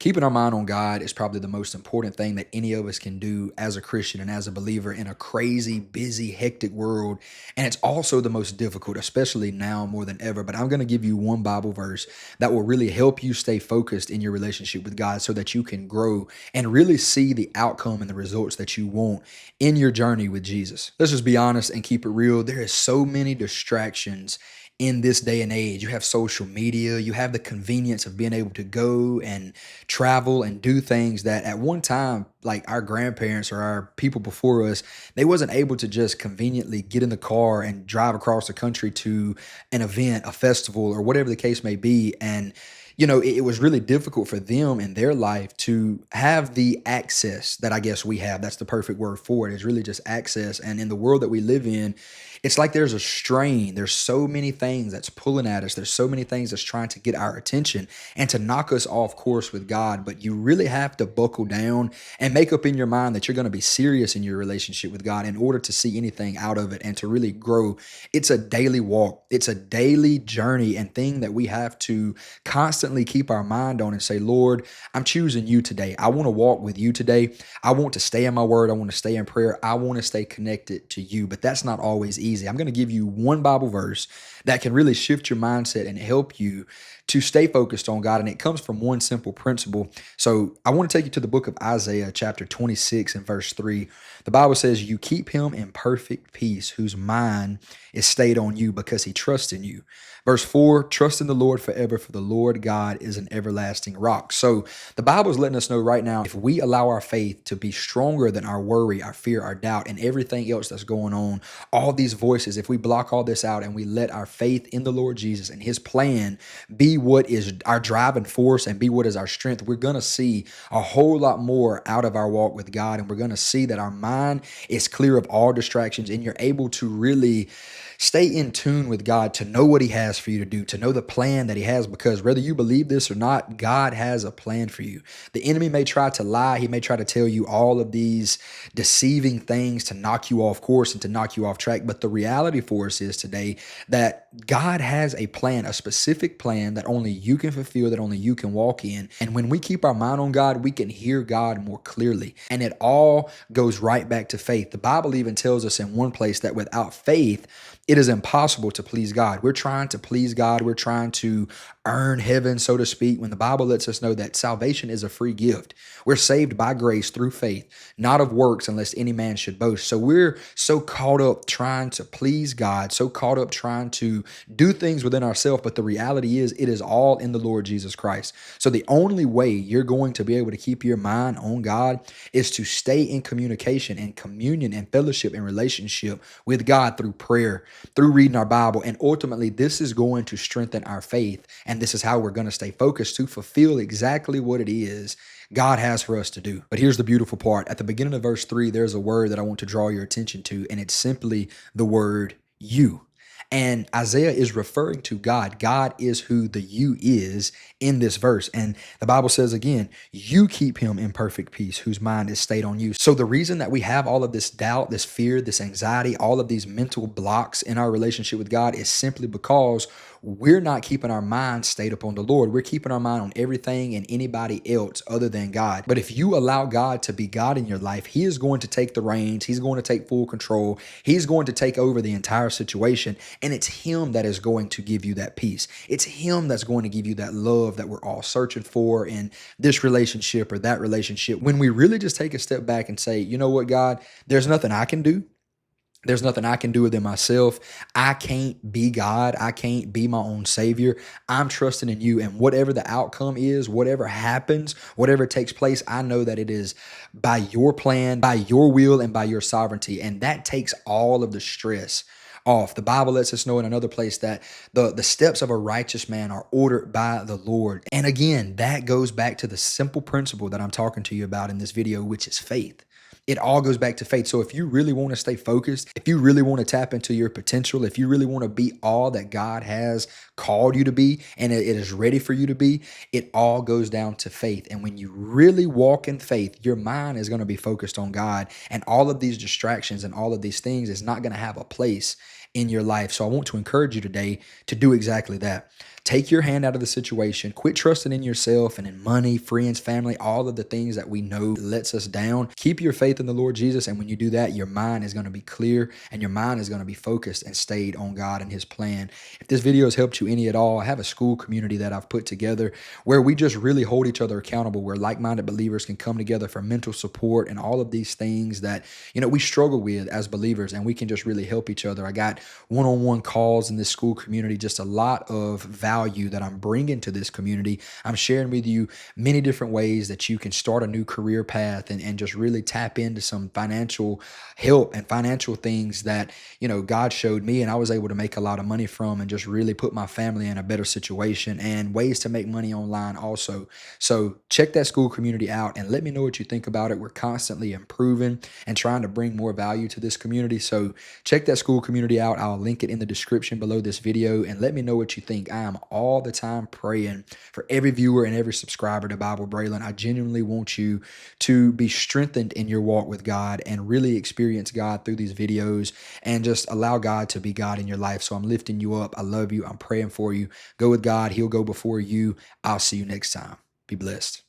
Keeping our mind on God is probably the most important thing that any of us can do as a Christian and as a believer in a crazy, busy, hectic world. And it's also the most difficult, especially now more than ever. But I'm going to give you one Bible verse that will really help you stay focused in your relationship with God so that you can grow and really see the outcome and the results that you want in your journey with Jesus. Let's just be honest and keep it real. There is so many distractions in this day and age. You have social media, you have the convenience of being able to go and travel and do things that at one time, like our grandparents or our people before us, they wasn't able to just conveniently get in the car and drive across the country to an event, a festival, or whatever the case may be. And it was really difficult for them in their life to have the access that I guess we have. That's the perfect word for it. It's really just access. And in the world that we live in, it's like there's a strain. There's so many things that's pulling at us. There's so many things that's trying to get our attention and to knock us off course with God. But you really have to buckle down and make up in your mind that you're going to be serious in your relationship with God in order to see anything out of it and to really grow. It's a daily walk. It's a daily journey and thing that we have to constantly keep our mind on and say, Lord, I'm choosing you today. I want to walk with you today. I want to stay in my word. I want to stay in prayer. I want to stay connected to you, but that's not always easy. I'm going to give you one Bible verse that can really shift your mindset and help you to stay focused on God. And it comes from one simple principle. So I want to take you to the book of Isaiah, chapter 26 and verse 3. The Bible says, you keep him in perfect peace, whose mind is stayed on you because he trusts in you. Verse 4, trust in the Lord forever, for the Lord God is an everlasting rock. So the Bible is letting us know right now, if we allow our faith to be stronger than our worry, our fear, our doubt, and everything else that's going on, all these voices, if we block all this out and we let our faith in the Lord Jesus and his plan be what is our driving force and be what is our strength, we're going to see a whole lot more out of our walk with God. And we're going to see that our mind is clear of all distractions and you're able to really stay in tune with God, to know what he has for you to do, to know the plan that he has, because whether you believe this or not, God has a plan for you. The enemy may try to lie. He may try to tell you all of these deceiving things to knock you off course and to knock you off track. But the reality for us is today that God has a plan, a specific plan that only you can fulfill, that only you can walk in. And when we keep our mind on God, we can hear God more clearly. And it all goes right back to faith. The Bible even tells us in one place that without faith, it is impossible to please God. We're trying to please God. We're trying to earn heaven, so to speak, when the Bible lets us know that salvation is a free gift. We're saved by grace through faith, not of works, unless any man should boast. So we're so caught up trying to please God, so caught up trying to do things within ourselves. But the reality is, it is all in the Lord Jesus Christ. So the only way you're going to be able to keep your mind on God is to stay in communication and communion and fellowship and relationship with God through prayer, through reading our Bible. And ultimately, this is going to strengthen our faith. And this is how we're going to stay focused to fulfill exactly what it is God has for us to do. But here's the beautiful part. At the beginning of verse 3, there's a word that I want to draw your attention to, and it's simply the word you. And Isaiah is referring to God. God is who the you is in this verse. And the Bible says again, you keep him in perfect peace, whose mind is stayed on you. So the reason that we have all of this doubt, this fear, this anxiety, all of these mental blocks in our relationship with God is simply because we're not keeping our mind stayed upon the Lord. We're keeping our mind on everything and anybody else other than God. But if you allow God to be God in your life, he is going to take the reins. He's going to take full control. He's going to take over the entire situation. And it's him that is going to give you that peace. It's him that's going to give you that love that we're all searching for in this relationship or that relationship. When we really just take a step back and say, you know what, God, there's nothing I can do. There's nothing I can do within myself. I can't be God. I can't be my own savior. I'm trusting in you. And whatever the outcome is, whatever happens, whatever takes place, I know that it is by your plan, by your will, and by your sovereignty. And that takes all of the stress off. The Bible lets us know in another place that the steps of a righteous man are ordered by the Lord. And again, that goes back to the simple principle that I'm talking to you about in this video, which is faith. It all goes back to faith. So if you really want to stay focused, if you really want to tap into your potential, if you really want to be all that God has called you to be and it is ready for you to be, it all goes down to faith. And when you really walk in faith, your mind is going to be focused on God, and all of these distractions and all of these things is not going to have a place in your life. So I want to encourage you today to do exactly that. Take your hand out of the situation. Quit trusting in yourself and in money, friends, family, all of the things that we know lets us down. Keep your faith in the Lord Jesus. And when you do that, your mind is going to be clear and your mind is going to be focused and stayed on God and his plan. If this video has helped you any at all, I have a school community that I've put together where we just really hold each other accountable, where like-minded believers can come together for mental support and all of these things that, we struggle with as believers, and we can just really help each other. I got one-on-one calls in this school community, just a lot of value that I'm bringing to this community. I'm sharing with you many different ways that you can start a new career path and just really tap into some financial help and financial things that, God showed me and I was able to make a lot of money from and just really put my family in a better situation, and ways to make money online also. So check that school community out and let me know what you think about it. We're constantly improving and trying to bring more value to this community. So check that school community out. I'll link it in the description below this video and let me know what you think. I am all the time praying for every viewer and every subscriber to Bible Braylon. I genuinely want you to be strengthened in your walk with God and really experience God through these videos and just allow God to be God in your life. So I'm lifting you up. I love you. I'm praying for you. Go with God. He'll go before you. I'll see you next time. Be blessed.